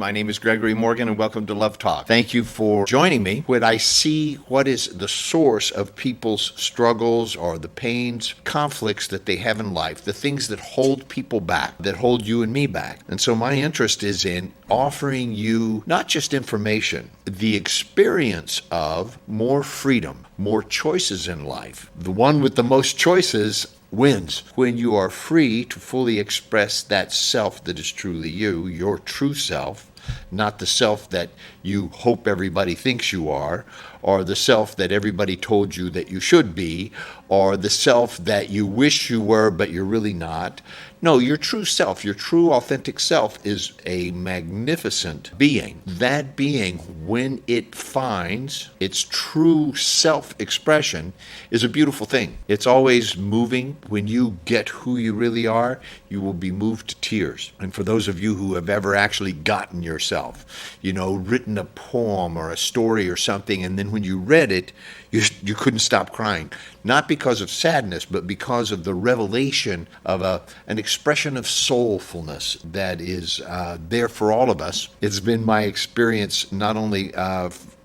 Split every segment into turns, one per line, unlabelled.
My name is Gregory Morgan, and welcome to Love Talk. Thank you for joining me. When I see what is the source of people's struggles or the pains, conflicts that they have in life, the things that hold people back, that hold you and me back. And so my interest is in offering you not just information, the experience of more freedom, more choices in life. The one with the most choices wins when you are free to fully express that self that is truly you, your true self, not the self that you hope everybody thinks you are, or the self that everybody told you that you should be, or the self that you wish you were but you're really not. No, your true self, your true authentic self is a magnificent being. That being, when it finds its true self-expression, is a beautiful thing. It's always moving. When you get who you really are, you will be moved to tears. And for those of you who have ever actually gotten yourself, written a poem or a story or something, and then when you read it, you couldn't stop crying. Not because of sadness, but because of the revelation of an expression of soulfulness that is there for all of us. It's been my experience, not only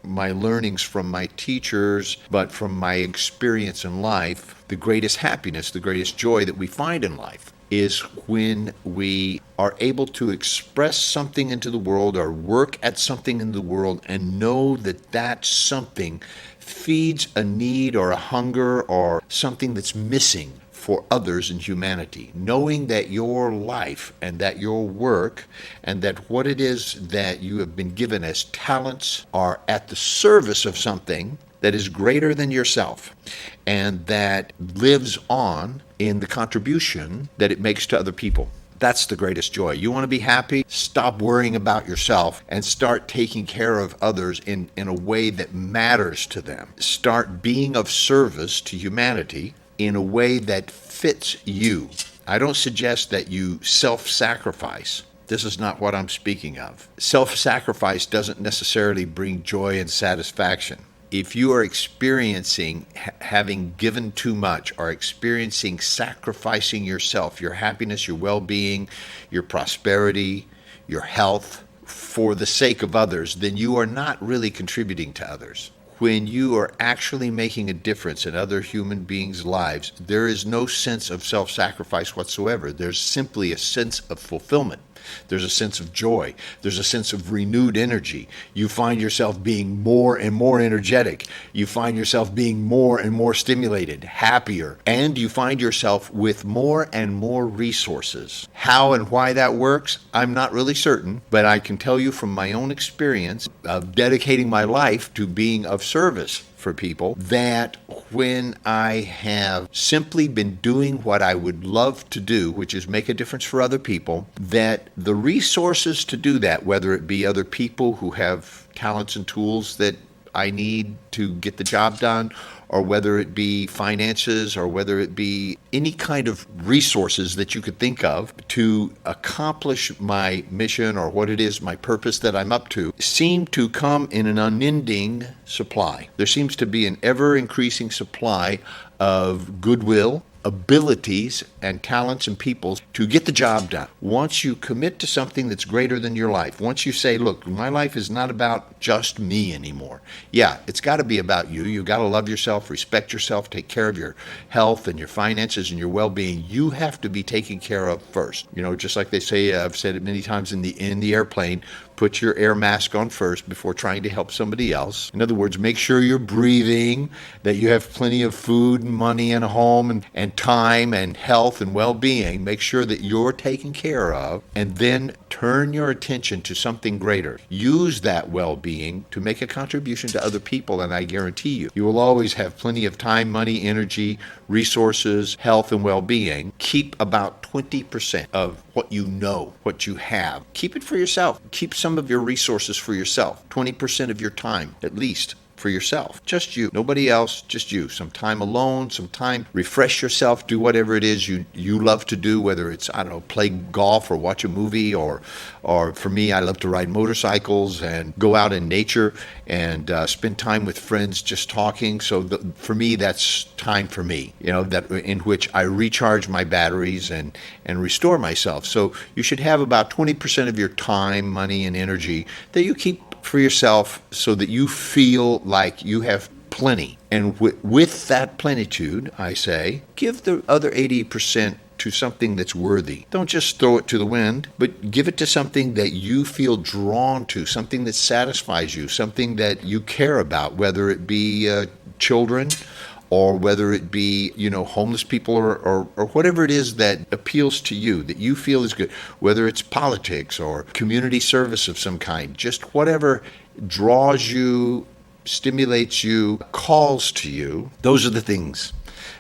my learnings from my teachers, but from my experience in life. The greatest happiness, the greatest joy that we find in life is when we are able to express something into the world or work at something in the world and know that that something feeds a need or a hunger or something that's missing for others in humanity. Knowing that your life and that your work and that what it is that you have been given as talents are at the service of something that is greater than yourself and that lives on in the contribution that it makes to other people. That's the greatest joy. You want to be happy? Stop worrying about yourself and start taking care of others in a way that matters to them. Start being of service to humanity in a way that fits you. I don't suggest that you self-sacrifice. This is not what I'm speaking of. Self-sacrifice doesn't necessarily bring joy and satisfaction. If you are experiencing having given too much or experiencing sacrificing yourself, your happiness, your well-being, your prosperity, your health for the sake of others, then you are not really contributing to others. When you are actually making a difference in other human beings' lives, there is no sense of self-sacrifice whatsoever. There's simply a sense of fulfillment. There's a sense of joy. There's a sense of renewed energy. You find yourself being more and more energetic. You find yourself being more and more stimulated, happier, and you find yourself with more and more resources. How and why that works, I'm not really certain, but I can tell you from my own experience of dedicating my life to being of service for people, that when I have simply been doing what I would love to do, which is make a difference for other people, that the resources to do that, whether it be other people who have talents and tools that I need to get the job done, or whether it be finances, or whether it be any kind of resources that you could think of to accomplish my mission or what it is, my purpose that I'm up to, seem to come in an unending supply. There seems to be an ever-increasing supply of goodwill, abilities and talents and peoples to get the job done. Once you commit to something that's greater than your life, once you say, look, my life is not about just me anymore. Yeah, it's got to be about you. You got to love yourself, respect yourself, take care of your health and your finances and your well-being. You have to be taken care of first. Just like they say, I've said it many times in the airplane, put your air mask on first before trying to help somebody else. In other words, make sure you're breathing, that you have plenty of food and money and a home and time and health and well-being. Make sure that you're taken care of, and then turn your attention to something greater. Use that well-being to make a contribution to other people, and I guarantee you will always have plenty of time, money, energy, resources, health, and well-being. Keep about 20% of what you know, what you have. Keep it for yourself. Keep some of your resources for yourself. 20% of your time, at least. for yourself. Just you. Nobody else, just you. Some time alone, some time, refresh yourself, do whatever it is you love to do, whether it's, I don't know, play golf or watch a movie, or for me, I love to ride motorcycles and go out in nature and spend time with friends just talking. So for me, that's time for me, that in which I recharge my batteries and restore myself. So you should have about 20% of your time, money, and energy that you keep for yourself so that you feel like you have plenty. And with that plenitude, I say, give the other 80% to something that's worthy. Don't just throw it to the wind, but give it to something that you feel drawn to, something that satisfies you, something that you care about, whether it be children, or whether it be, homeless people, or whatever it is that appeals to you, that you feel is good, whether it's politics or community service of some kind, just whatever draws you, stimulates you, calls to you. Those are the things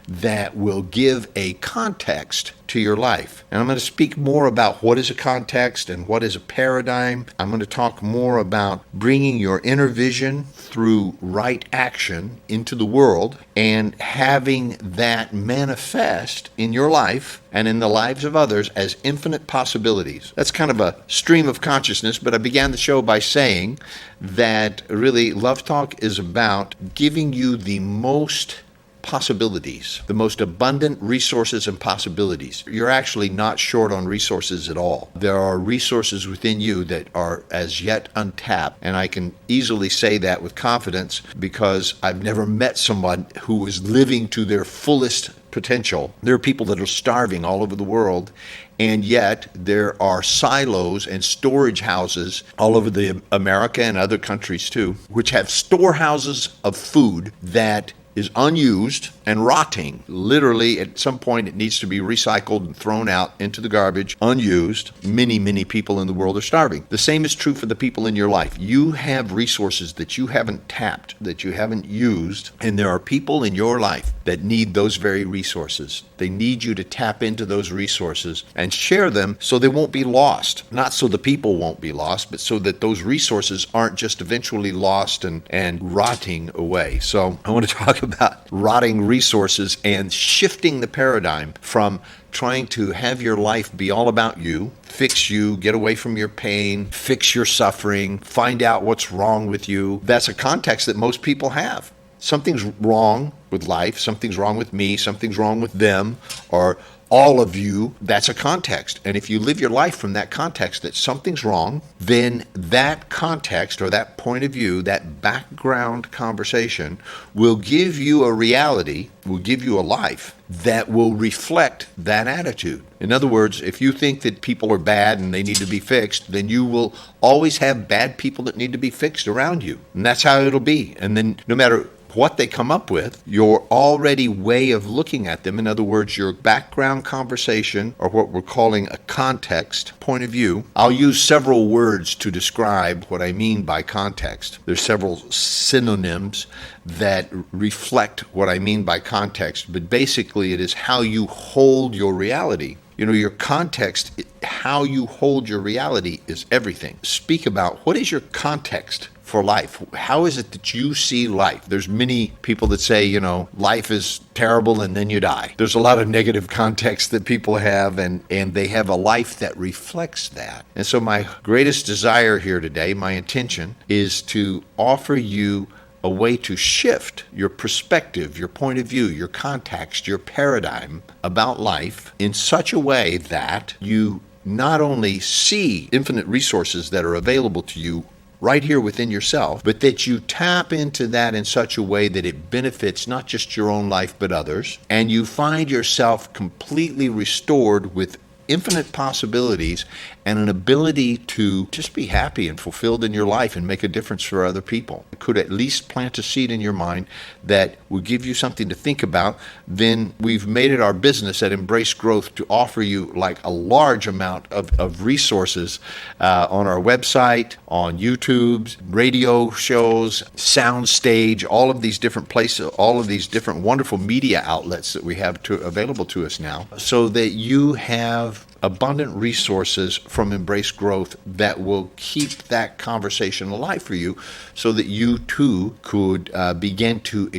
that will give a context to your life. And I'm going to speak more about what is a context and what is a paradigm. I'm going to talk more about bringing your inner vision through right action into the world and having that manifest in your life and in the lives of others as infinite possibilities. That's kind of a stream of consciousness, but I began the show by saying that really Love Talk is about giving you the most possibilities, the most abundant resources and possibilities. You're actually not short on resources at all. There are resources within you that are as yet untapped, and I can easily say that with confidence because I've never met someone who is living to their fullest potential. There are people that are starving all over the world, and yet there are silos and storage houses all over America and other countries too, which have storehouses of food that is unused and rotting. Literally, at some point, it needs to be recycled and thrown out into the garbage, unused. Many, many people in the world are starving. The same is true for the people in your life. You have resources that you haven't tapped, that you haven't used, and there are people in your life that need those very resources. They need you to tap into those resources and share them so they won't be lost. Not so the people won't be lost, but so that those resources aren't just eventually lost and rotting away. So I want to talk about rotting resources and shifting the paradigm from trying to have your life be all about you, fix you, get away from your pain, fix your suffering, find out what's wrong with you. That's a context that most people have. Something's wrong with life, something's wrong with me, something's wrong with them, or all of you. That's a context. And if you live your life from that context that something's wrong, then that context or that point of view, that background conversation will give you a reality, will give you a life that will reflect that attitude. In other words, if you think that people are bad and they need to be fixed, then you will always have bad people that need to be fixed around you. And that's how it'll be. And then no matter what they come up with, your already way of looking at them, in other words, your background conversation, or what we're calling a context point of view. I'll use several words to describe what I mean by context. There's several synonyms that reflect what I mean by context, but basically it is how you hold your reality. Your context, how you hold your reality is everything. Speak about what is your context for life. How is it that you see life? There's many people that say, life is terrible and then you die. There's a lot of negative context that people have, and they have a life that reflects that. And so my greatest desire here today, my intention, is to offer you a way to shift your perspective, your point of view, your context, your paradigm about life in such a way that you not only see infinite resources that are available to you right here within yourself, but that you tap into that in such a way that it benefits not just your own life but others, and you find yourself completely restored with infinite possibilities and an ability to just be happy and fulfilled in your life and make a difference for other people. It could at least plant a seed in your mind that will give you something to think about. Then we've made it our business at Embrace Growth to offer you like a large amount of resources on our website, on YouTube, radio shows, sound stage, all of these different places, all of these different wonderful media outlets that we have available to us now, so that you have abundant resources from Embrace Growth that will keep that conversation alive for you so that you too could begin to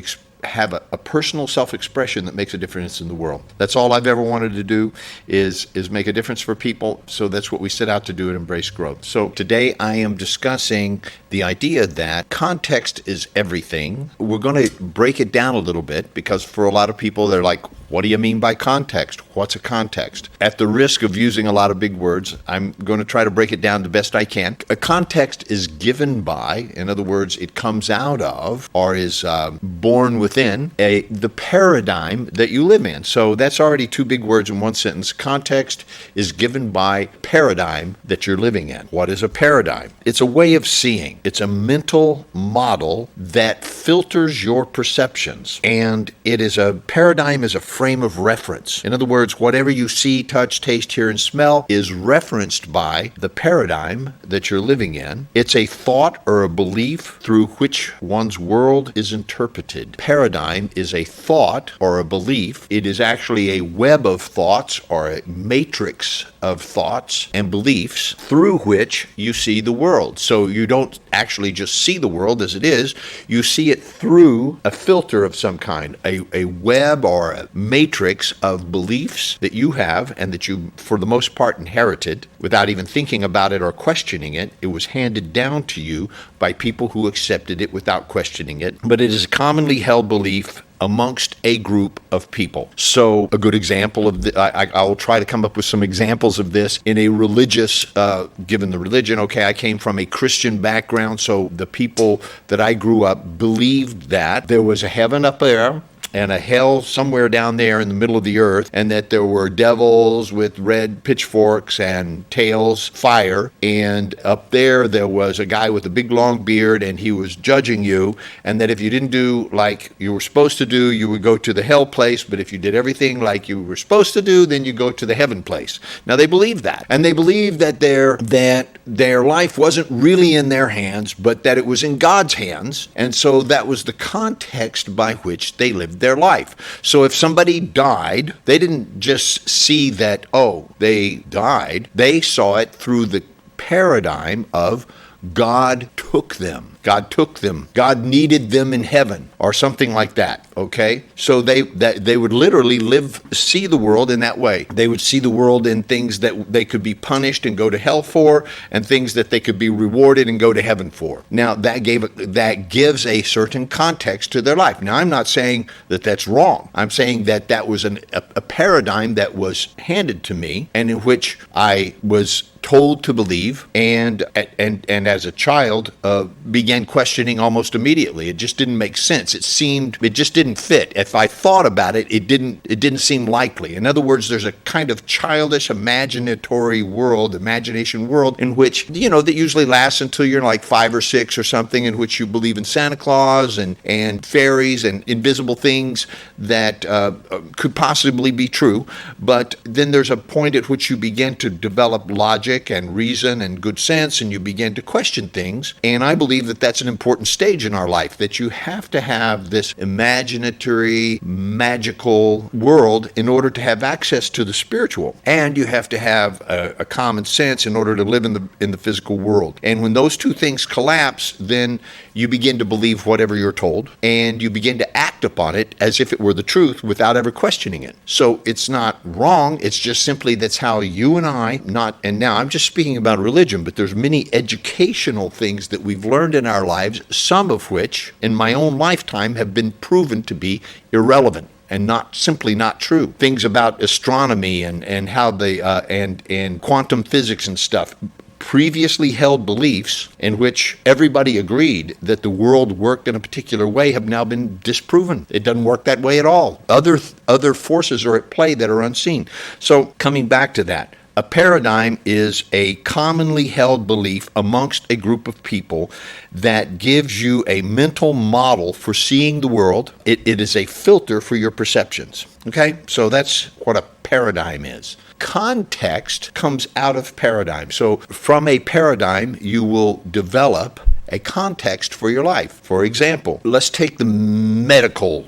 have a personal self-expression that makes a difference in the world. That's all I've ever wanted to do is make a difference for people. So that's what we set out to do at Embrace Growth. So today I am discussing the idea that context is everything. We're going to break it down a little bit because for a lot of people, they're like, what do you mean by context? What's a context? At the risk of using a lot of big words, I'm going to try to break it down the best I can. A context is given by, in other words, it comes out of or is born within the paradigm that you live in. So that's already two big words in one sentence. Context is given by paradigm that you're living in. What is a paradigm? It's a way of seeing. It's a mental model that filters your perceptions. And paradigm is a frame of reference. In other words, whatever you see, touch, taste, hear, and smell is referenced by the paradigm that you're living in. It's a thought or a belief through which one's world is interpreted. Paradigm is a thought or a belief. It is actually a web of thoughts or a matrix of thoughts and beliefs through which you see the world. So you don't actually just see the world as it is, you see it through a filter of some kind, a web or a matrix of beliefs that you have and that you, for the most part, inherited without even thinking about it or questioning it. It was handed down to you by people who accepted it without questioning it. But it is a commonly held belief amongst a group of people. So a good example of I will try to come up with some examples of this in a religious, given the religion. Okay, I came from a Christian background, so the people that I grew up believed that there was a heaven up there and a hell somewhere down there in the middle of the earth, and that there were devils with red pitchforks and tails, fire, and up there was a guy with a big long beard, and he was judging you, and that if you didn't do like you were supposed to do, you would go to the hell place, but if you did everything like you were supposed to do, then you go to the heaven place. Now they believed that, and they believed that their life wasn't really in their hands, but that it was in God's hands, and so that was the context by which they lived their life. So if somebody died, they didn't just see that, oh, they died. They saw it through the paradigm of God took them. God took them. God needed them in heaven or something like that. Okay? So they would literally see the world in that way. They would see the world in things that they could be punished and go to hell for, and things that they could be rewarded and go to heaven for. Now that gives a certain context to their life. Now I'm not saying that that's wrong. I'm saying that was a paradigm that was handed to me and in which I was told to believe, and as a child began questioning almost immediately. It just didn't make sense. It just didn't fit. If I thought about it, it didn't seem likely. In other words, there's a kind of childish imagination world in which, that usually lasts until you're like 5 or 6 or something, in which you believe in Santa Claus and fairies and invisible things that could possibly be true. But then there's a point at which you begin to develop logic and reason and good sense, and you begin to question things. And I believe that that's an important stage in our life, that you have to have this imaginatory, magical world in order to have access to the spiritual. And you have to have a common sense in order to live in the physical world. And when those two things collapse, then you begin to believe whatever you're told, and you begin to act upon it as if it were the truth without ever questioning it. So it's not wrong, it's just simply that's how you and and now I'm just speaking about religion, but there's many educational things that we've learned in our lives, some of which in my own lifetime have been proven to be irrelevant and simply not true. Things about astronomy and how they and quantum physics and stuff. Previously held beliefs in which everybody agreed that the world worked in a particular way have now been disproven. It doesn't work that way at all. Other forces are at play that are unseen. So coming back to that, a paradigm is a commonly held belief amongst a group of people that gives you a mental model for seeing the world. It is a filter for your perceptions. Okay? So that's what a paradigm is. Context comes out of paradigm. So from a paradigm, you will develop a context for your life. For example, let's take the medical.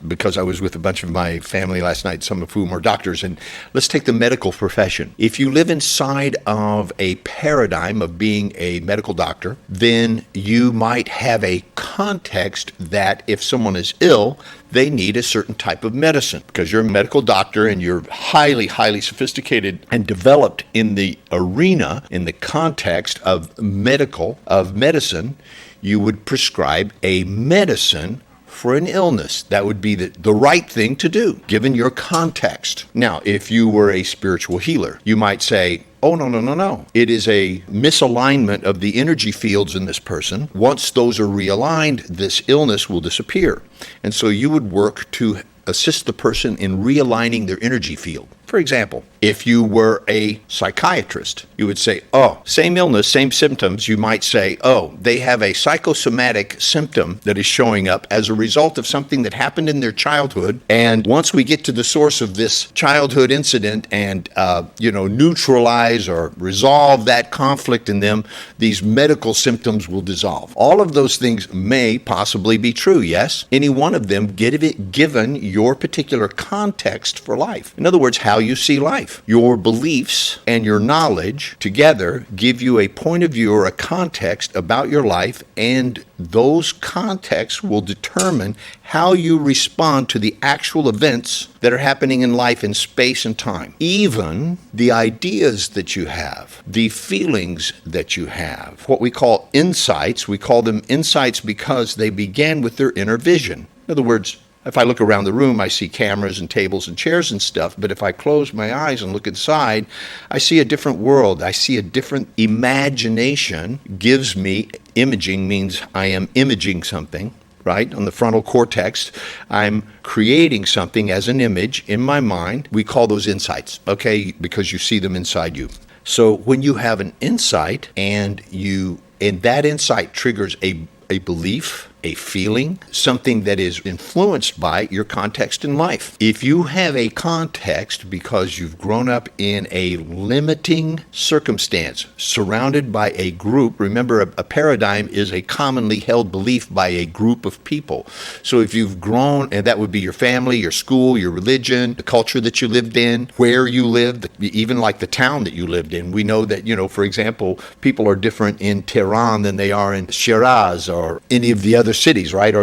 Because I was with a bunch of my family last night, some of whom are doctors, and let's take the medical profession. If you live inside of a paradigm of being a medical doctor, then you might have a context that if someone is ill, they need a certain type of medicine. Because you're a medical doctor and you're highly, highly sophisticated and developed in the arena, in the context of medicine, you would prescribe a medicine for an illness. That would be the right thing to do, given your context. Now, if you were a spiritual healer, you might say, oh, no. It is a misalignment of the energy fields in this person. Once those are realigned, this illness will disappear. And so you would work to assist the person in realigning their energy field. For example, if you were a psychiatrist, you would say, oh, same illness, same symptoms. You might say, oh, they have a psychosomatic symptom that is showing up as a result of something that happened in their childhood. And once we get to the source of this childhood incident and, neutralize or resolve that conflict in them, these medical symptoms will dissolve. All of those things may possibly be true, yes? Any one of them, given your particular context for life. In other words, how you see life. Your beliefs and your knowledge together give you a point of view or a context about your life, and those contexts will determine how you respond to the actual events that are happening in life in space and time. Even the ideas that you have, the feelings that you have, what we call insights, we call them insights because they began with their inner vision. In other words, if I look around the room, I see cameras and tables and chairs and stuff, but if I close my eyes and look inside, I see a different world. I see a different imagination. Gives me, imaging means I am imaging something, right? On the frontal cortex, I'm creating something as an image in my mind. We call those insights, okay? Because you see them inside you. So when you have an insight and that insight triggers a belief, a feeling, something that is influenced by your context in life. If you have a context because you've grown up in a limiting circumstance, surrounded by a group, remember a paradigm is a commonly held belief by a group of people. So if you've grown, and that would be your family, your school, your religion, the culture that you lived in, where you lived, even like the town that you lived in. We know that, for example, people are different in Tehran than they are in Shiraz or any of the other cities, right?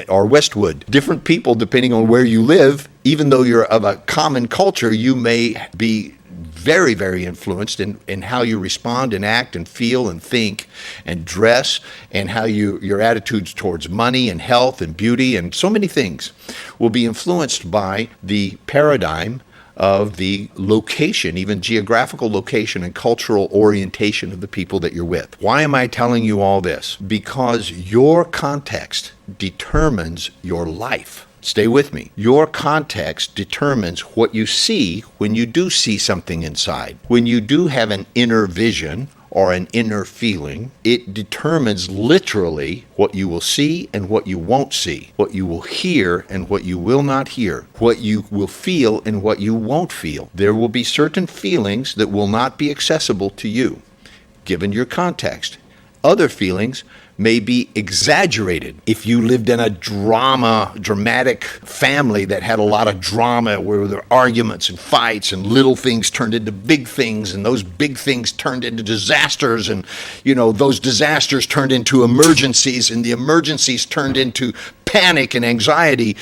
Or Westwood. Different people, depending on where you live, even though you're of a common culture, you may be very, very influenced in how you respond and act and feel and think and dress, and how your attitudes towards money and health and beauty and so many things will be influenced by the paradigm of the location, even geographical location and cultural orientation of the people that you're with. Why am I telling you all this? Because your context determines your life. Stay with me. Your context determines what you see when you do see something inside. When you do have an inner vision or an inner feeling, it determines literally what you will see and what you won't see, what you will hear and what you will not hear, what you will feel and what you won't feel. There will be certain feelings that will not be accessible to you, given your context. Other feelings may be exaggerated. If you lived in a dramatic family that had a lot of drama, where there were arguments and fights and little things turned into big things, and those big things turned into disasters, and those disasters turned into emergencies, and the emergencies turned into panic and anxiety,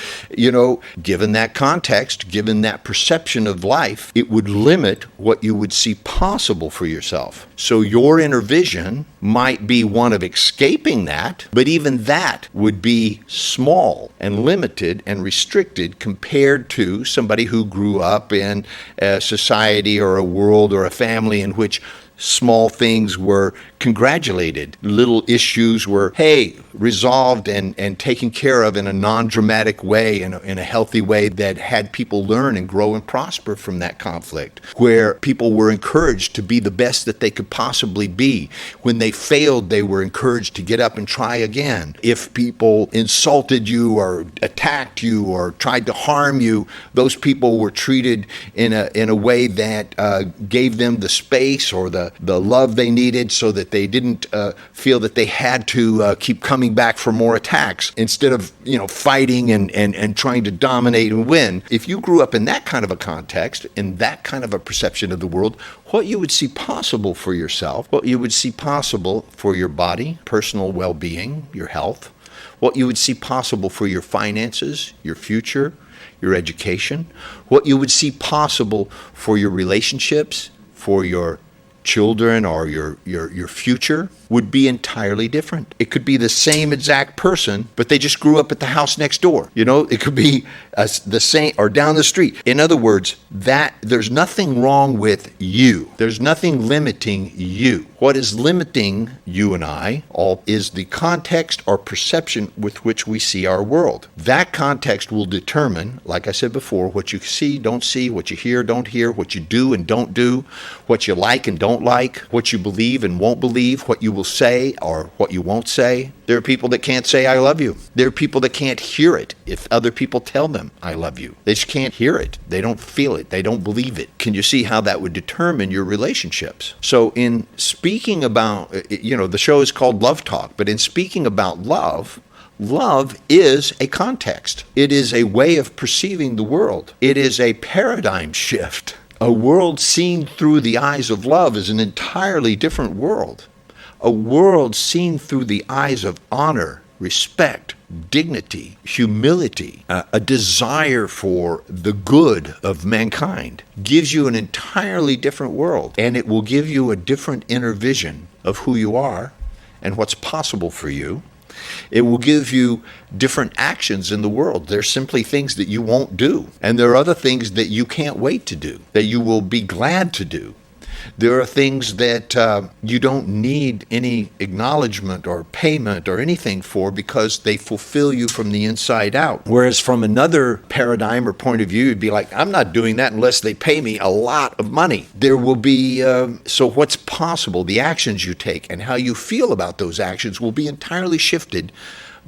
given that context, given that perception of life, it would limit what you would see possible for yourself. So your inner vision might be one of escaping that, but even that would be small and limited and restricted compared to somebody who grew up in a society or a world or a family in which small things were congratulated. Little issues were, resolved and taken care of in a non-dramatic way, in a healthy way that had people learn and grow and prosper from that conflict, where people were encouraged to be the best that they could possibly be. When they failed, they were encouraged to get up and try again. If people insulted you or attacked you or tried to harm you, those people were treated in a way that gave them the space or the love they needed, so that they didn't feel that they had to keep coming back for more attacks instead of fighting and trying to dominate and win. If you grew up in that kind of a context, in that kind of a perception of the world, what you would see possible for yourself, what you would see possible for your body, personal well-being, your health, what you would see possible for your finances, your future, your education, what you would see possible for your relationships, for your children or your future, would be entirely different. It could be the same exact person, but they just grew up at the house next door. It could be the same or down the street. In other words, that there's nothing wrong with you. There's nothing limiting you. What is limiting you and I all is the context or perception with which we see our world. That context will determine, like I said before, what you see, don't see, what you hear, don't hear, what you do and don't do, what you like and don't like, what you believe and won't believe, what you will say or what you won't say. There are people that can't say I love you. There are people that can't hear it if other people tell them I love you. They just can't hear it. They don't feel it. They don't believe it. Can you see how that would determine your relationships? So in speaking about, the show is called Love Talk, but in speaking about love, love is a context. It is a way of perceiving the world. It is a paradigm shift. A world seen through the eyes of love is an entirely different world. A world seen through the eyes of honor, respect, dignity, humility, a desire for the good of mankind gives you an entirely different world. And it will give you a different inner vision of who you are and what's possible for you. It will give you different actions in the world. There's simply things that you won't do. And there are other things that you can't wait to do, that you will be glad to do. There are things that you don't need any acknowledgement or payment or anything for because they fulfill you from the inside out. Whereas from another paradigm or point of view, you'd be like, I'm not doing that unless they pay me a lot of money. There will be, so what's possible, the actions you take and how you feel about those actions will be entirely shifted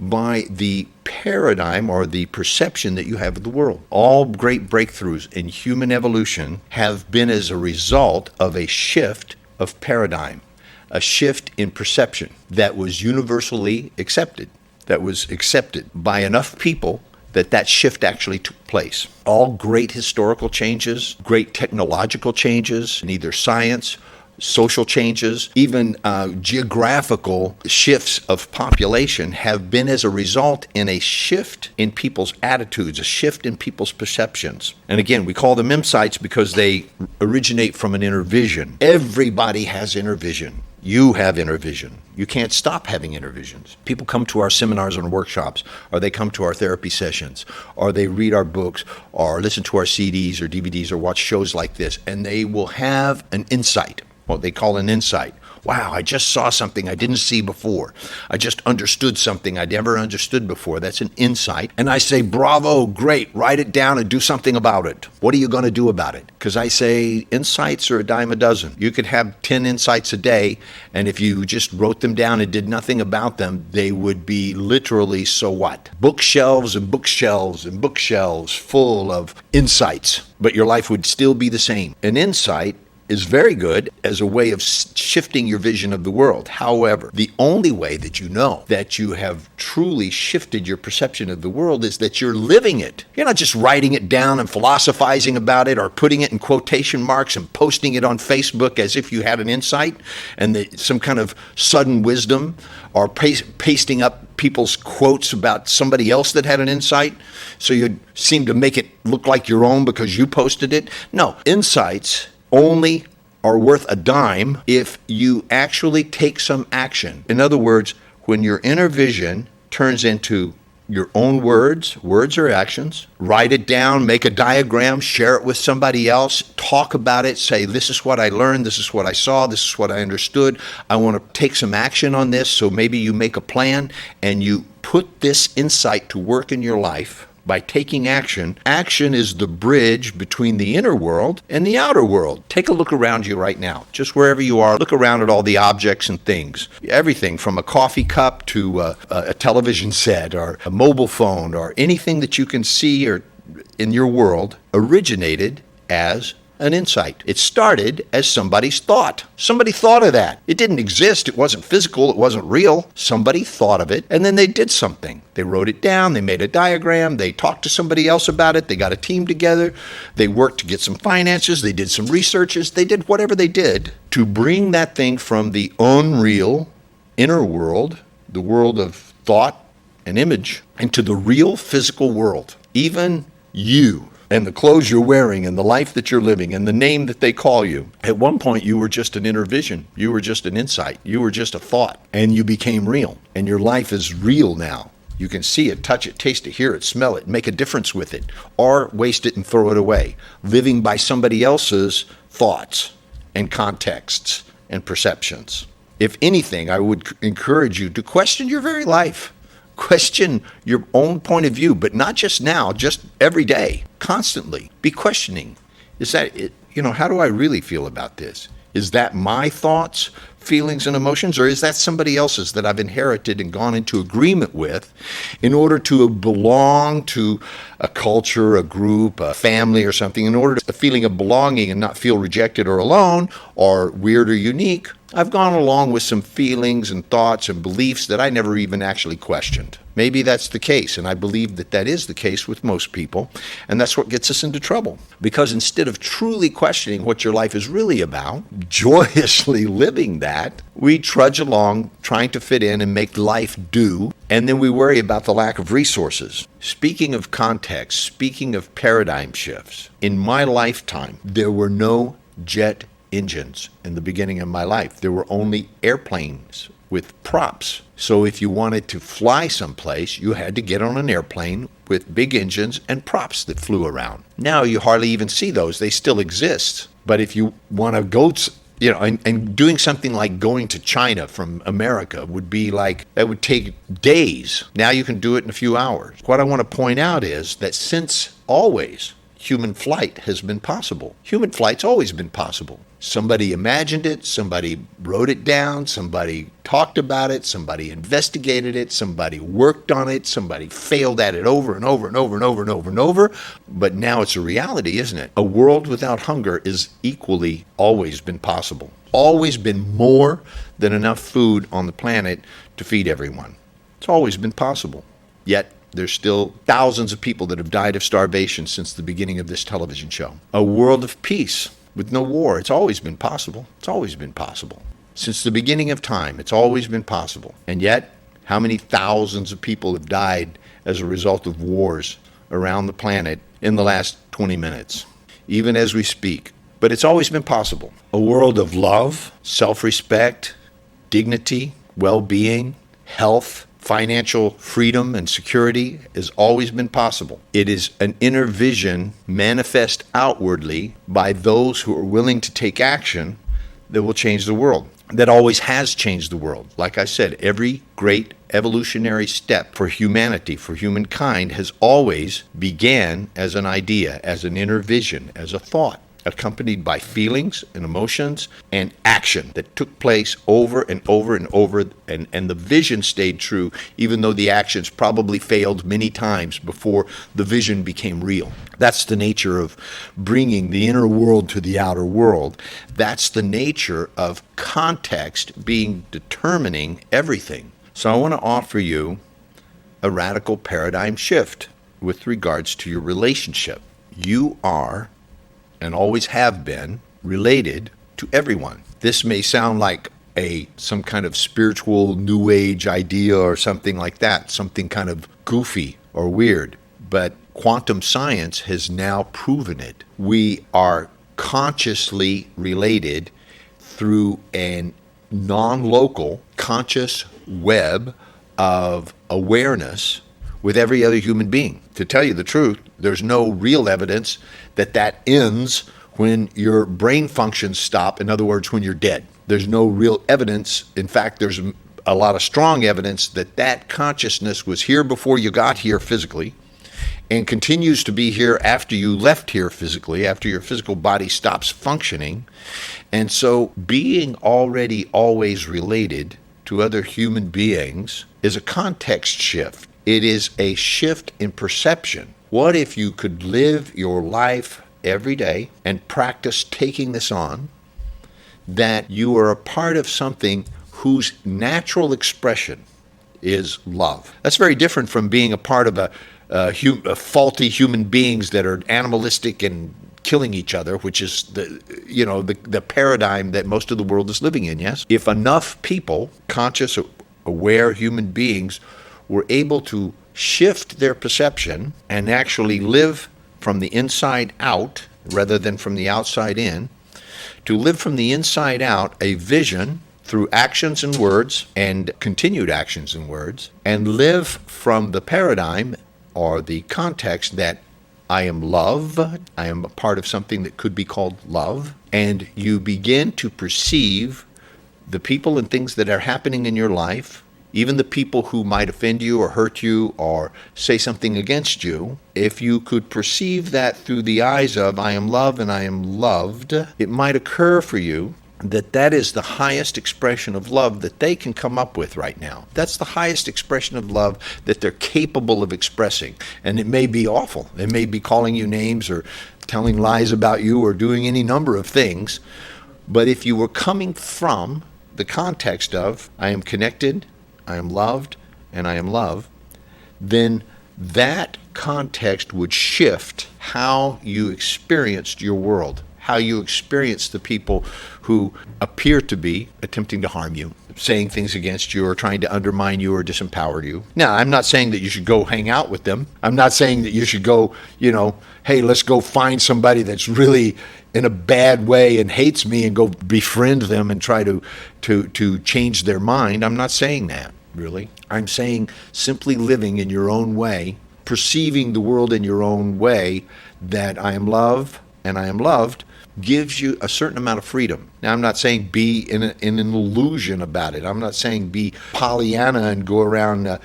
by the paradigm or the perception that you have of the world. All great breakthroughs in human evolution have been as a result of a shift of paradigm, a shift in perception that was universally accepted, that was accepted by enough people that shift actually took place. All great historical changes, great technological changes in either science, social changes, even geographical shifts of population have been as a result in a shift in people's attitudes, a shift in people's perceptions. And again, we call them insights because they originate from an inner vision. Everybody has inner vision. You have inner vision. You can't stop having inner visions. People come to our seminars and workshops, or they come to our therapy sessions, or they read our books, or listen to our CDs or DVDs, or watch shows like this, and they will have an insight. What they call an insight. Wow, I just saw something I didn't see before. I just understood something I never understood before. That's an insight. And I say, bravo, great, write it down and do something about it. What are you going to do about it? Because I say insights are a dime a dozen. You could have 10 insights a day, and if you just wrote them down and did nothing about them, they would be literally, so what? Bookshelves and bookshelves and bookshelves full of insights, but your life would still be the same. An insight is very good as a way of shifting your vision of the world. However, the only way that you know that you have truly shifted your perception of the world is that you're living it. You're not just writing it down and philosophizing about it or putting it in quotation marks and posting it on Facebook as if you had an insight and some kind of sudden wisdom, or pasting up people's quotes about somebody else that had an insight so you seem to make it look like your own because you posted it. No, insights only are worth a dime if you actually take some action. In other words, when your inner vision turns into your own words or actions, write it down, make a diagram, share it with somebody else, talk about it, say, this is what I learned, this is what I saw, this is what I understood. I want to take some action on this. So maybe you make a plan and you put this insight to work in your life by taking action. Action is the bridge between the inner world and the outer world. Take a look around you right now, just wherever you are. Look around at all the objects and things. Everything from a coffee cup to a television set or a mobile phone or anything that you can see or in your world originated as an insight. It started as somebody's thought. Somebody thought of that. It didn't exist. It wasn't physical. It wasn't real. Somebody thought of it, and then they did something. They wrote it down. They made a diagram. They talked to somebody else about it. They got a team together. They worked to get some finances. They did some researches. They did whatever they did to bring that thing from the unreal inner world, the world of thought and image, into the real physical world. Even you and the clothes you're wearing and the life that you're living and the name that they call you. At one point, you were just an inner vision. You were just an insight. You were just a thought, and you became real. And your life is real now. You can see it, touch it, taste it, hear it, smell it, make a difference with it, or waste it and throw it away, living by somebody else's thoughts and contexts and perceptions. If anything, I would encourage you to question your very life. Question your own point of view, but not just now, just every day, constantly. Be questioning. Is that it? How do I really feel about this? Is that my thoughts, feelings, and emotions, or is that somebody else's that I've inherited and gone into agreement with in order to belong to a culture, a group, a family, or something, in order to a feeling of belonging and not feel rejected or alone or weird or unique? I've gone along with some feelings and thoughts and beliefs that I never even actually questioned. Maybe that's the case, and I believe that that is the case with most people, and that's what gets us into trouble. Because instead of truly questioning what your life is really about, joyously living that, we trudge along trying to fit in and make life do, and then we worry about the lack of resources. Speaking of context, speaking of paradigm shifts, in my lifetime, there were no jet engines in the beginning of my life. There were only airplanes with props. So if you wanted to fly someplace, you had to get on an airplane with big engines and props that flew around. Now you hardly even see those. They still exist. But if you want to go, and doing something like going to China from America would be like, that would take days. Now you can do it in a few hours. What I want to point out is that since always, human flight has been possible. Human flight's always been possible. Somebody imagined it, somebody wrote it down, somebody talked about it, somebody investigated it, somebody worked on it, somebody failed at it over and over and over and over and over and over. But now it's a reality, isn't it? A world without hunger is equally always been possible. Always been more than enough food on the planet to feed everyone. It's always been possible. Yet there's still thousands of people that have died of starvation since the beginning of this television show. A world of peace with no war. It's always been possible. It's always been possible. Since the beginning of time, it's always been possible. And yet, how many thousands of people have died as a result of wars around the planet in the last 20 minutes, even as we speak? But it's always been possible. A world of love, self-respect, dignity, well-being, health, financial freedom and security has always been possible. It is an inner vision manifest outwardly by those who are willing to take action that will change the world, that always has changed the world. Like I said, every great evolutionary step for humanity, for humankind, has always began as an idea, as an inner vision, as a thought, accompanied by feelings and emotions and action that took place over and over and over, and the vision stayed true, even though the actions probably failed many times before the vision became real. That's the nature of bringing the inner world to the outer world. That's the nature of context being determining everything. So I want to offer you a radical paradigm shift with regards to your relationship. You are and always have been related to everyone. This may sound like some kind of spiritual new age idea or something like that, something kind of goofy or weird, but quantum science has now proven it. We are consciously related through a non-local conscious web of awareness with every other human being. To tell you the truth, there's no real evidence that ends when your brain functions stop. In other words, when you're dead. There's no real evidence. In fact, there's a lot of strong evidence that consciousness was here before you got here physically, and continues to be here after you left here physically, after your physical body stops functioning. And so being already always related to other human beings is a context shift. It is a shift in perception. What if you could live your life every day and practice taking this on, that you are a part of something whose natural expression is love? That's very different from being a part of a faulty human beings that are animalistic and killing each other, which is the paradigm that most of the world is living in. Yes, if enough people, conscious, aware human beings, were able to shift their perception and actually live from the inside out rather than from the outside in, to live from the inside out a vision through actions and words and continued actions and words, and live from the paradigm or the context that I am love, I am a part of something that could be called love, and you begin to perceive the people and things that are happening in your life, even the people who might offend you or hurt you or say something against you. If you could perceive that through the eyes of I am love and I am loved, it might occur for you that that is the highest expression of love that they can come up with right now. That's the highest expression of love that they're capable of expressing. And it may be awful. It may be calling you names or telling lies about you or doing any number of things. But if you were coming from the context of I am connected, I am loved, and I am love, then that context would shift how you experienced your world, how you experience the people who appear to be attempting to harm you, saying things against you or trying to undermine you or disempower you. Now, I'm not saying that you should go hang out with them. I'm not saying that you should go, hey, let's go find somebody that's really in a bad way and hates me and go befriend them and try to change their mind. I'm not saying that, really. I'm saying simply living in your own way, perceiving the world in your own way, that I am love and I am loved, gives you a certain amount of freedom. Now, I'm not saying be in an illusion about it. I'm not saying be Pollyanna and go around,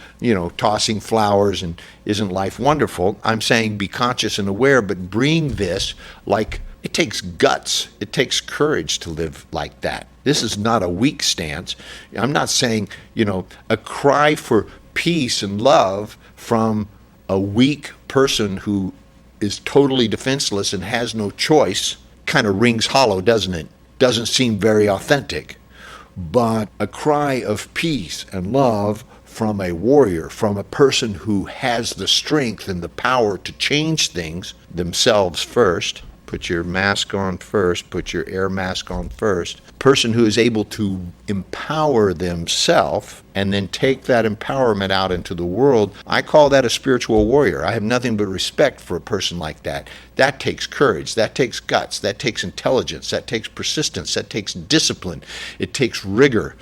tossing flowers and isn't life wonderful. I'm saying be conscious and aware, but bring this like it takes guts. It takes courage to live like that. This is not a weak stance. I'm not saying, a cry for peace and love from a weak person who is totally defenseless and has no choice kind of rings hollow, doesn't it? Doesn't seem very authentic. But a cry of peace and love from a warrior, from a person who has the strength and the power to change things themselves first. Put your mask on first, put your air mask on first. Person who is able to empower themselves and then take that empowerment out into the world. I call that a spiritual warrior. I have nothing but respect for a person like that. That takes courage, that takes guts, that takes intelligence, that takes persistence, that takes discipline. It takes rigor.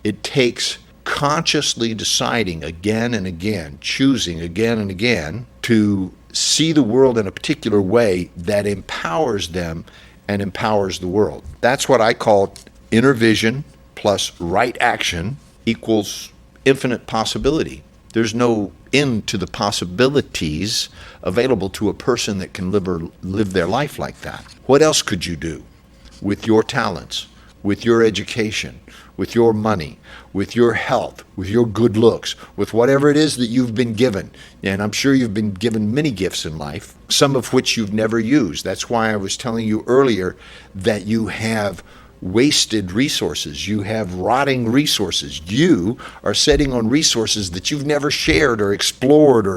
It takes consciously deciding again and again, choosing again and again to see the world in a particular way that empowers them and empowers the world. That's what I call inner vision plus right action equals infinite possibility. There's no end to the possibilities available to a person that can live their life like that. What else could you do with your talents, with your education, with your money, with your health, with your good looks, with whatever it is that you've been given? And I'm sure you've been given many gifts in life, some of which you've never used. That's why I was telling you earlier that you have wasted resources. You have rotting resources. You are sitting on resources that you've never shared or explored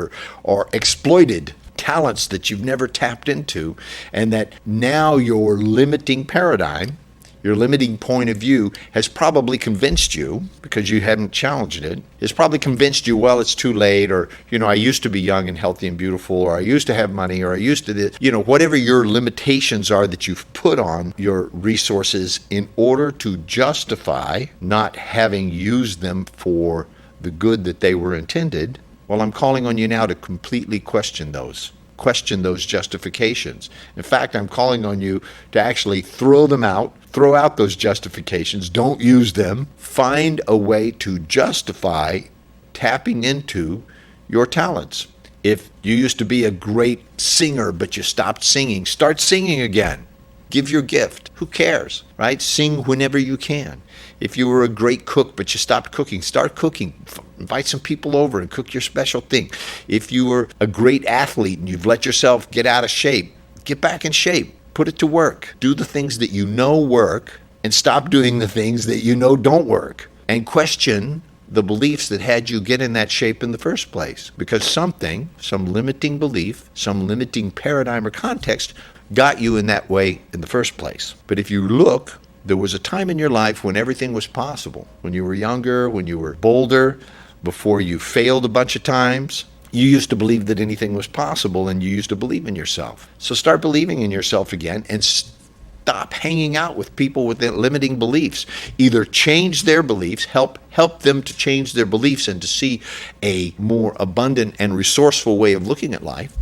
or exploited, talents that you've never tapped into, and that now your limiting paradigm, your limiting point of view has probably convinced you, because you hadn't challenged it, has probably convinced you, well, it's too late, or, I used to be young and healthy and beautiful, or I used to have money, or I used to this, whatever your limitations are that you've put on your resources in order to justify not having used them for the good that they were intended. Well, I'm calling on you now to completely question those justifications. In fact, I'm calling on you to actually throw out those justifications, don't use them, find a way to justify tapping into your talents, If you used to be a great singer, but you stopped singing, start singing again. Give your gift. Who cares, right? Sing whenever you can. If you were a great cook, but you stopped cooking, start cooking. Invite some people over and cook your special thing. If you were a great athlete and you've let yourself get out of shape, get back in shape. Put it to work. Do the things that you know work and stop doing the things that you know don't work. And question the beliefs that had you get in that shape in the first place. Because some limiting belief, some limiting paradigm or context got you in that way in the first place. But if you look, there was a time in your life when everything was possible. When you were younger, when you were bolder, before you failed a bunch of times, you used to believe that anything was possible and you used to believe in yourself. So start believing in yourself again and stop hanging out with people with limiting beliefs. Either change their beliefs, help them to change their beliefs and to see a more abundant and resourceful way of looking at life,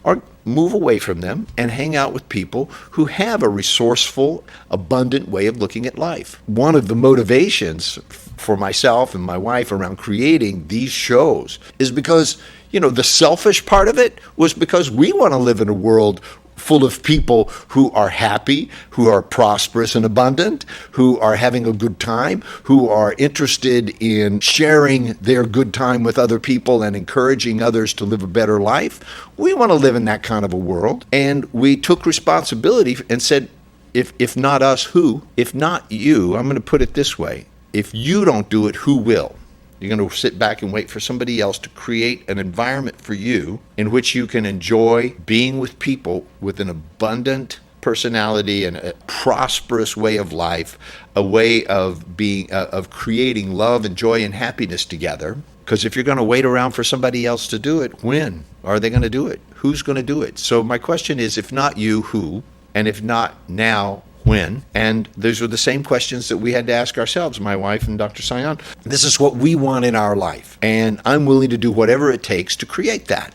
or move away from them and hang out with people who have a resourceful, abundant way of looking at life. One of the motivations for myself and my wife around creating these shows is because, the selfish part of it was because we want to live in a world full of people who are happy, who are prosperous and abundant, who are having a good time, who are interested in sharing their good time with other people and encouraging others to live a better life. We want to live in that kind of a world. And we took responsibility and said, if not us, who? If not you, I'm going to put it this way. If you don't do it, who will? You're going to sit back and wait for somebody else to create an environment for you in which you can enjoy being with people with an abundant personality and a prosperous way of life, a way of being, of creating love and joy and happiness together. Because if you're going to wait around for somebody else to do it, when are they going to do it? Who's going to do it? So my question is, if not you, who? And if not now, when? And those were the same questions that we had to ask ourselves, my wife and Dr. Sion. This is what we want in our life, and I'm willing to do whatever it takes to create that.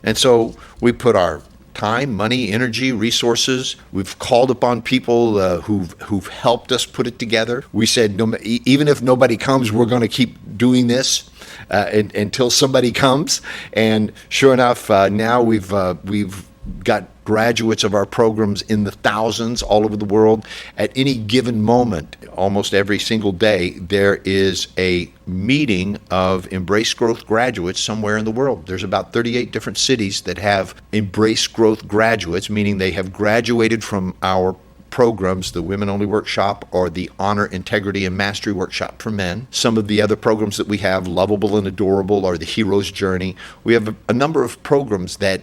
And so we put our time, money, energy, resources. We've called upon people who've helped us put it together. We said, even if nobody comes, we're going to keep doing this until somebody comes. And sure enough, now we've got graduates of our programs in the thousands all over the world. At any given moment, almost every single day, there is a meeting of Embrace Growth graduates somewhere in the world. There's about 38 different cities that have Embrace Growth graduates, meaning they have graduated from our programs, the Women Only Workshop or the Honor, Integrity, and Mastery Workshop for Men. Some of the other programs that we have, Lovable and Adorable or the Hero's Journey. We have a number of programs that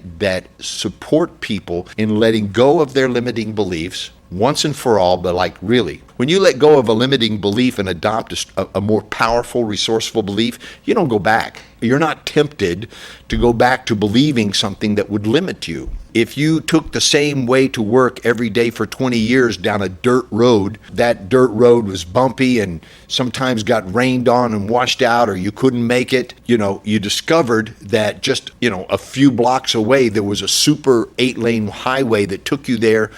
support people in letting go of their limiting beliefs once and for all, but like really. When you let go of a limiting belief and adopt a more powerful, resourceful belief, you don't go back. You're not tempted to go back to believing something that would limit you. If you took the same way to work every day for 20 years down a dirt road, that dirt road was bumpy and sometimes got rained on and washed out, or you couldn't make it, you discovered that just, a few blocks away, there was a super 8-lane highway that took you there,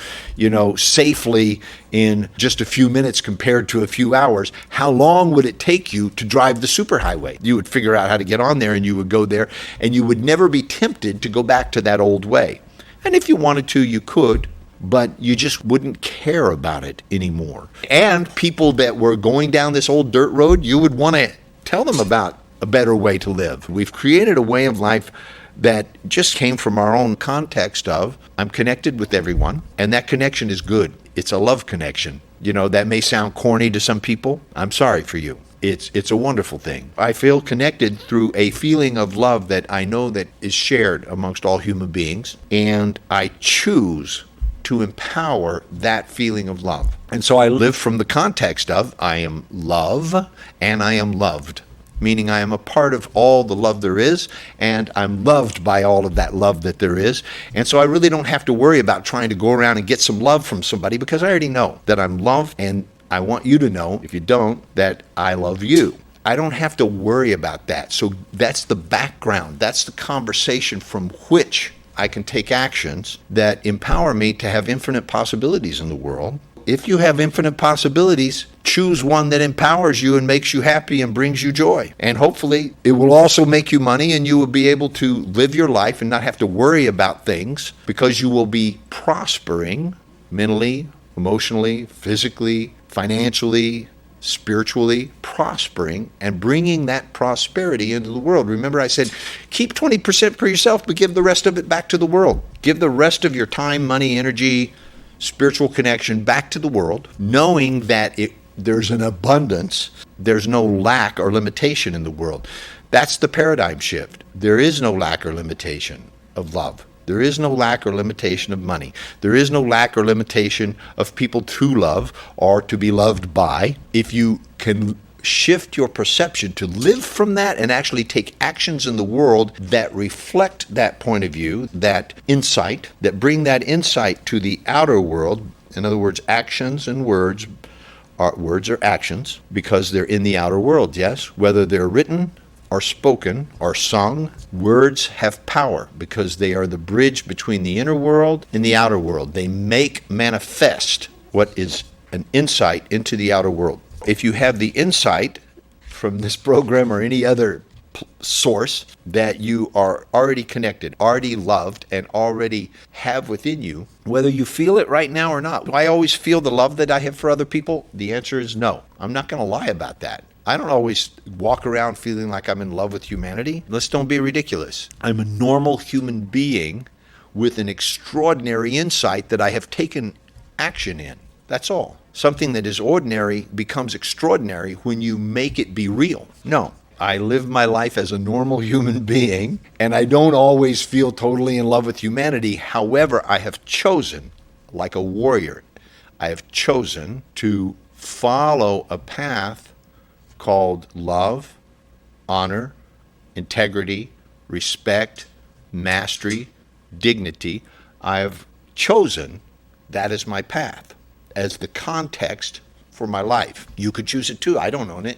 safely in just a few minutes compared to a few hours. How long would it take you to drive the superhighway? You would figure out how to get on there and you would go there, and you would never be tempted to go back to that old way. And if you wanted to, you could, but you just wouldn't care about it anymore. And people that were going down this old dirt road, you would want to tell them about a better way to live. We've created a way of life that just came from our own context of, I'm connected with everyone, and that connection is good. It's a love connection. That may sound corny to some people. I'm sorry for you. It's a wonderful thing. I feel connected through a feeling of love that I know that is shared amongst all human beings, and I choose to empower that feeling of love. And so I live from the context of I am love and I am loved, meaning I am a part of all the love there is, and I'm loved by all of that love that there is. And so I really don't have to worry about trying to go around and get some love from somebody, because I already know that I'm loved, and I want you to know, if you don't, that I love you. I don't have to worry about that. So that's the background. That's the conversation from which I can take actions that empower me to have infinite possibilities in the world. If you have infinite possibilities, Choose one that empowers you and makes you happy and brings you joy. And hopefully it will also make you money, and you will be able to live your life and not have to worry about things, because you will be prospering mentally, emotionally, physically, financially, spiritually, prospering and bringing that prosperity into the world. Remember, I said, keep 20% for yourself, but give the rest of it back to the world. Give the rest of your time, money, energy, spiritual connection back to the world, knowing that there's an abundance, there's no lack or limitation in the world. That's the paradigm shift. There is no lack or limitation of love. There is no lack or limitation of money. There is no lack or limitation of people to love or to be loved by. If you can shift your perception to live from that and actually take actions in the world that reflect that point of view, that insight, that bring that insight to the outer world. In other words, actions and words are actions because they're in the outer world, yes? Whether they're written or spoken or sung, words have power because they are the bridge between the inner world and the outer world. They make manifest what is an insight into the outer world. If you have the insight from this program or any other source that you are already connected, already loved, and already have within you, whether you feel it right now or not. Do I always feel the love that I have for other people? The answer is no. I'm not going to lie about that. I don't always walk around feeling like I'm in love with humanity. Let's don't be ridiculous. I'm a normal human being with an extraordinary insight that I have taken action in. That's all. Something that is ordinary becomes extraordinary when you make it be real. No, I live my life as a normal human being, and I don't always feel totally in love with humanity. However, I have chosen, like a warrior, I have chosen to follow a path called love, honor, integrity, respect, mastery, dignity. I have chosen that as my path, as the context for my life. You could choose it too. I don't own it.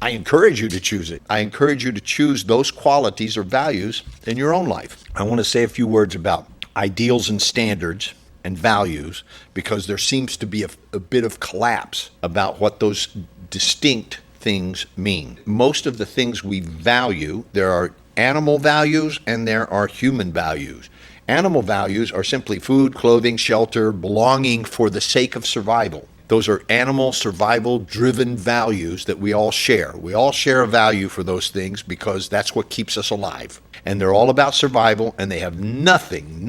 I encourage you to choose it. I encourage you to choose those qualities or values in your own life. I want to say a few words about ideals and standards and values, because there seems to be a bit of collapse about what those distinct things mean. Most of the things we value, there are animal values and there are human values. Animal values are simply food, clothing, shelter, belonging for the sake of survival. Those are animal survival-driven values that we all share. We all share a value for those things because that's what keeps us alive. And they're all about survival, and they have nothing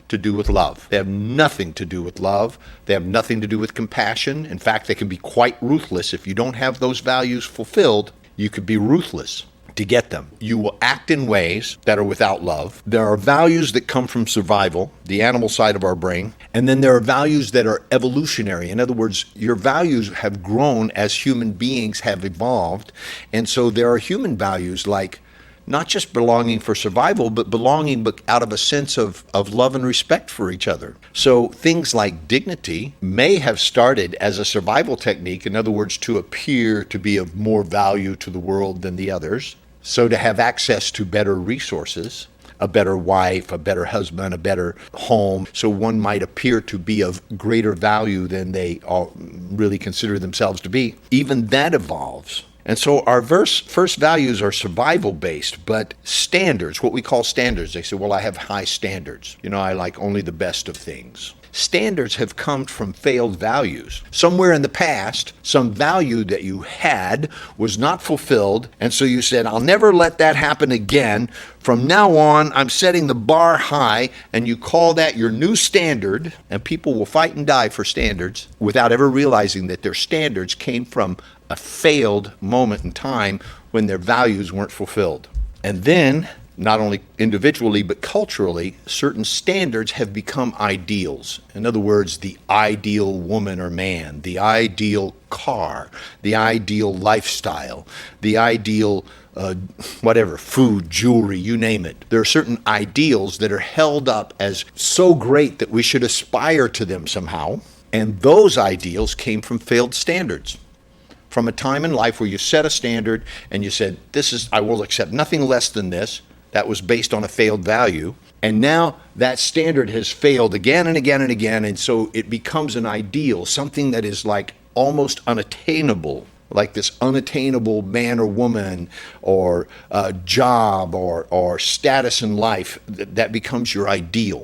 to do with love. They have nothing to do with love. They have nothing to do with compassion. In fact, they can be quite ruthless. If you don't have those values fulfilled, you could be ruthless to get them. You will act in ways that are without love. There are values that come from survival, the animal side of our brain, and then there are values that are evolutionary. In other words, your values have grown as human beings have evolved, and so there are human values like not just belonging for survival, but belonging out of a sense of love and respect for each other. So things like dignity may have started as a survival technique, in other words, to appear to be of more value to the world than the others. So to have access to better resources, a better wife, a better husband, a better home. So one might appear to be of greater value than they all really consider themselves to be. Even that evolves. And so our first values are survival-based, but standards, what we call standards, they say, well, I have high standards. I like only the best of things. Standards have come from failed values. Somewhere in the past, some value that you had was not fulfilled, and so you said, I'll never let that happen again. From now on, I'm setting the bar high, and you call that your new standard, and people will fight and die for standards without ever realizing that their standards came from a failed moment in time when their values weren't fulfilled. And then, not only individually, but culturally, certain standards have become ideals. In other words, the ideal woman or man, the ideal car, the ideal lifestyle, the ideal food, jewelry, you name it. There are certain ideals that are held up as so great that we should aspire to them somehow. And those ideals came from failed standards. From a time in life where you set a standard and you said, I will accept nothing less than this. That was based on a failed value. And now that standard has failed again and again and again. And so it becomes an ideal, something that is like almost unattainable, like this unattainable man or woman or job or status in life, that becomes your ideal.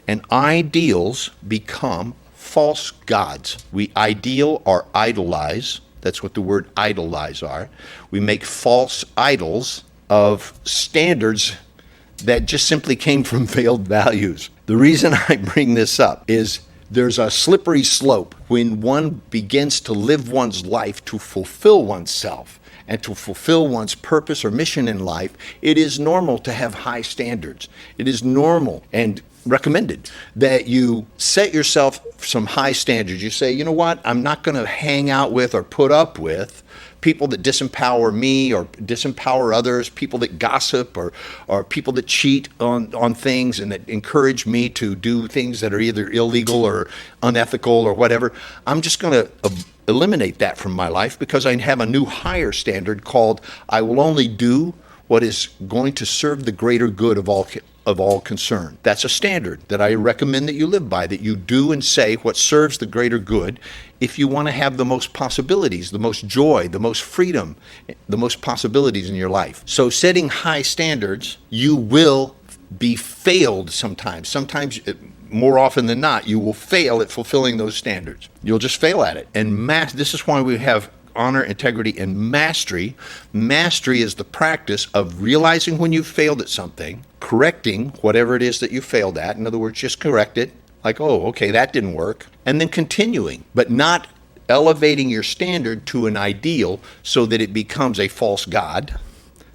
And ideals become false gods. We ideal or idolize. That's what the word idolize are. We make false idols of standards that just simply came from failed values. The reason I bring this up is there's a slippery slope when one begins to live one's life to fulfill oneself and to fulfill one's purpose or mission in life. It is normal to have high standards. It is normal and recommended that you set yourself some high standards. You say, you know what, I'm not going to hang out with or put up with people that disempower me or disempower others, people that gossip or people that cheat on things and that encourage me to do things that are either illegal or unethical or whatever. I'm just going to eliminate that from my life because I have a new higher standard called I will only do what is going to serve the greater good of all concerned. That's a standard that I recommend that you live by, that you do and say what serves the greater good if you want to have the most possibilities, the most joy, the most freedom, the most possibilities in your life. So setting high standards, you will be failed sometimes. Sometimes, more often than not, you will fail at fulfilling those standards. You'll just fail at it. And this is why we have honor, integrity, and mastery. Mastery is the practice of realizing when you've failed at something, correcting whatever it is that you failed at. In other words, just correct it. Like, oh, okay, that didn't work. And then continuing, but not elevating your standard to an ideal so that it becomes a false god,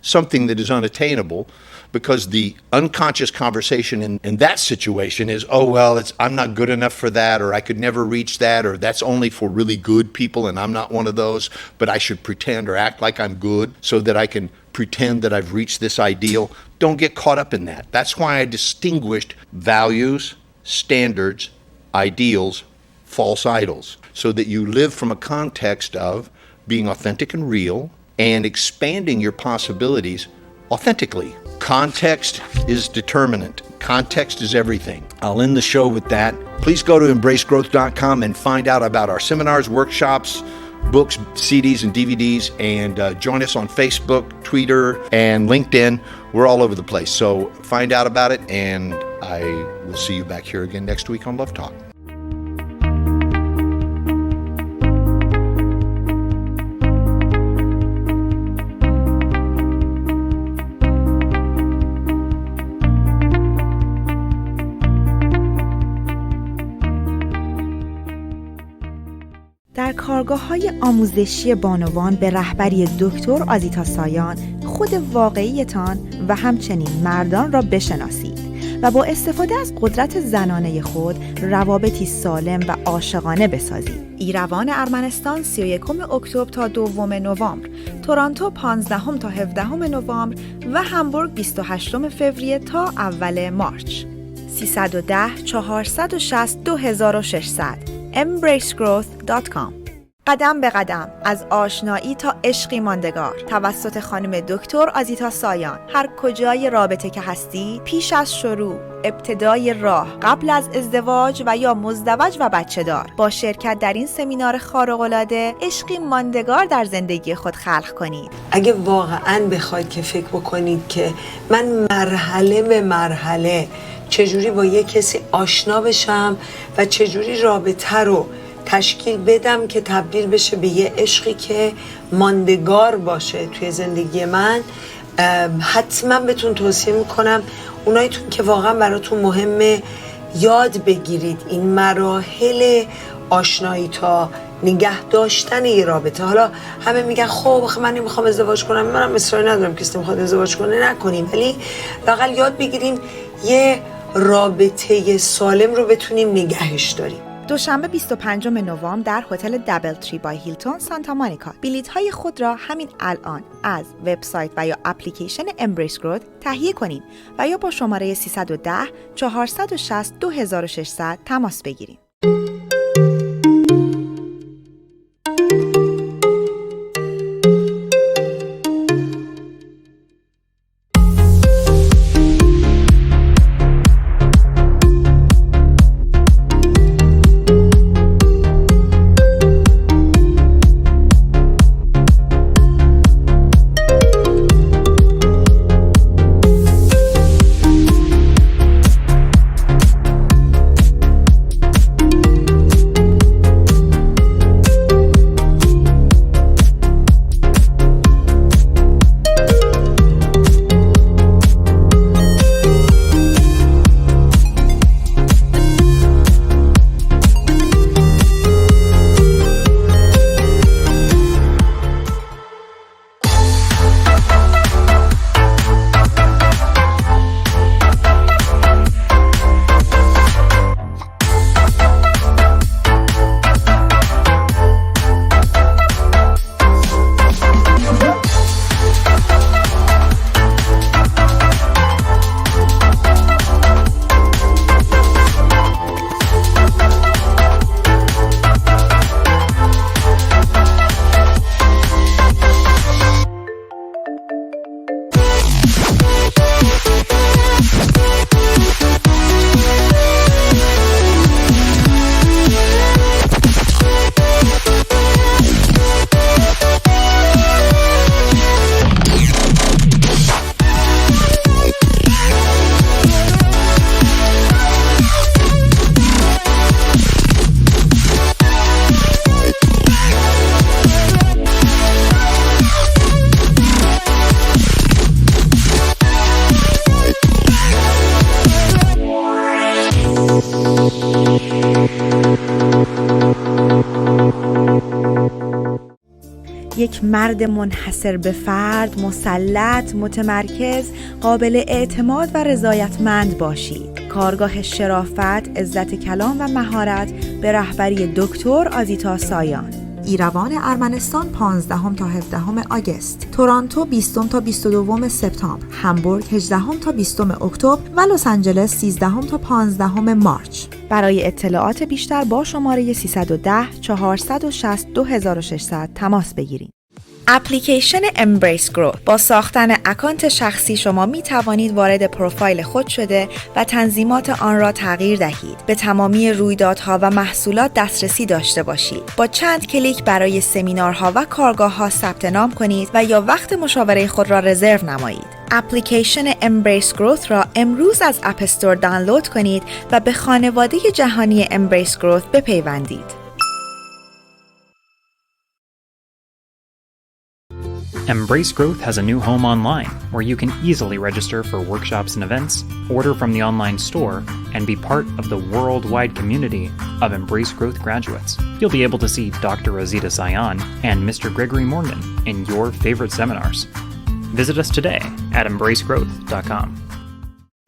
something that is unattainable, because the unconscious conversation in that situation is, oh, well, I'm not good enough for that, or I could never reach that, or that's only for really good people and I'm not one of those, but I should pretend or act like I'm good so that I can pretend that I've reached this ideal. Don't get caught up in that. That's why I distinguished values, standards, ideals, false idols, so that you live from a context of being authentic and real and expanding your possibilities authentically. Context is determinant. Context is everything. I'll end the show with that. Please go to embracegrowth.com and find out about our seminars, workshops, books, CDs, and DVDs, and join us on Facebook, Twitter, and LinkedIn. We're all over the place. So find out about it, and I will see you back here again next week on Love Talk.
در کارگاه‌های آموزشی بانوان به رهبری دکتر آزیتا سایان خود واقعیتان و همچنین مردان را بشناسید و با استفاده از قدرت زنانه خود روابطی سالم و عاشقانه بسازید. ایروان ارمنستان 31 اکتبر تا 2 نوامبر، تورنتو 15 تا 17 نوامبر و همبورگ 28 فوریه تا اول مارچ. 310 460 2600 embracegrowth.com. قدم به قدم، از آشنایی تا عشقی ماندگار، توسط خانم دکتر آزیتا سایان. هر کجای رابطه که هستی، پیش از شروع، ابتدای راه، قبل از ازدواج و یا مزدوج و بچه دار، با شرکت در این سمینار خارق‌العاده عشقی ماندگار در زندگی خود خلق کنید.
اگه واقعاً بخواید که فکر بکنید که من مرحله به مرحله چجوری با یک کسی آشنا بشم و چجوری رابطه رو تشکیل بدم که تبدیل بشه به یه عشقی که ماندگار باشه توی زندگی من، حتما بهتون توصیه میکنم اوناییتون که واقعا براتون مهمه یاد بگیرید این مراحل آشنایی تا نگه داشتن یه رابطه. حالا همه میگن خب من نمیخوام ازدواج کنم، منم اصراری ندارم کسی نمیخواد ازدواج کنه، نکنیم، ولی لااقل یاد بگیریم یه رابطه سالم رو بتونیم نگهش داریم.
دوشنبه 25 نوامبر در هتل دابل تری بای هیلتون سانتا مونیکا. بلیط های خود را همین الان از وبسایت و یا اپلیکیشن امبریس گروت تهیه کنید و یا با شماره 310 460 2600 تماس بگیرید. یک مرد منحصر به فرد، مسلط، متمرکز، قابل اعتماد و رضایتمند باشید. کارگاه شرافت، عزت کلام و مهارت به رهبری دکتر آزیتا سایان. ایروان ارمنستان 15 تا 17 آگوست، تورنتو 20 تا 22 سپتامبر، همبورگ 18 تا 20 اکتبر و لس آنجلس 13 تا 15 مارچ. برای اطلاعات بیشتر با شماره 310 460 2600 تماس بگیرید. اپلیکیشن Embrace Growth. با ساختن اکانت شخصی شما می توانید وارد پروفایل خود شده و تنظیمات آن را تغییر دهید. به تمامی رویدادها و محصولات دسترسی داشته باشید. با چند کلیک برای سمینارها و کارگاه‌ها ثبت نام کنید و یا وقت مشاوره خود را رزرو نمایید. اپلیکیشن Embrace Growth را امروز از اپ استور دانلود کنید و به خانواده جهانی Embrace Growth بپیوندید.
Embrace Growth has a new home online where you can easily register for workshops and events, order from the online store, and be part of the worldwide community of Embrace Growth graduates. You'll be able to see Dr. Rosita Sayan and Mr. Gregory Morgan in your favorite seminars. Visit us today at embracegrowth.com.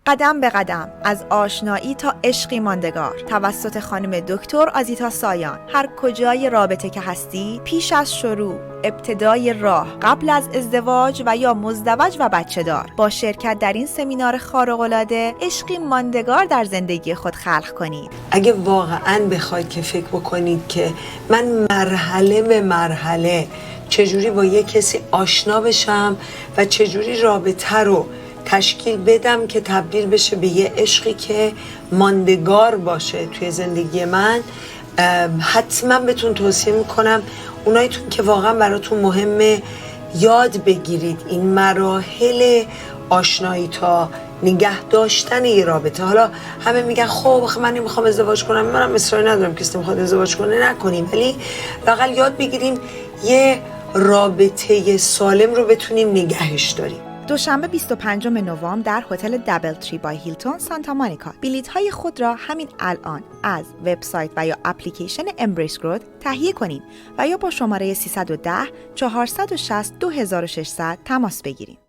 قدم به قدم، از آشنایی تا عشقی ماندگار، توسط خانم دکتر آزیتا سایان. هر کجای رابطه که هستی، پیش از شروع، ابتدای راه، قبل از ازدواج و یا مزدوج و بچه دار، با شرکت در این سمینار خارق‌العاده عشقی ماندگار در زندگی خود خلق کنید.
اگه واقعاً بخواید که فکر بکنید که من مرحله به مرحله چجوری با یک کسی آشنا بشم و چجوری رابطه رو تشکیل بدم که تبدیل بشه به یه عشقی که ماندگار باشه توی زندگی من، حتما بهتون توصیه میکنم اوناییتون که واقعا براتون مهمه یاد بگیرید این مراحل آشنایی تا نگه داشتن یه رابطه. حالا همه میگن خب من نمیخوام ازدواج کنم، منم اصراری ندارم کسی نمیخواد ازدواج کنه نکنیم، ولی لااقل یاد بگیریم یه رابطه سالم رو بتونیم نگهش داریم.
دوشنبه 25 نوامبر در هتل دابل تری بای هیلتون سانتا مونیکا. بلیط‌های خود را همین الان از وبسایت و یا اپلیکیشن Embrace Growth تهیه کنید و یا با شماره 310 460 2600 تماس بگیرید.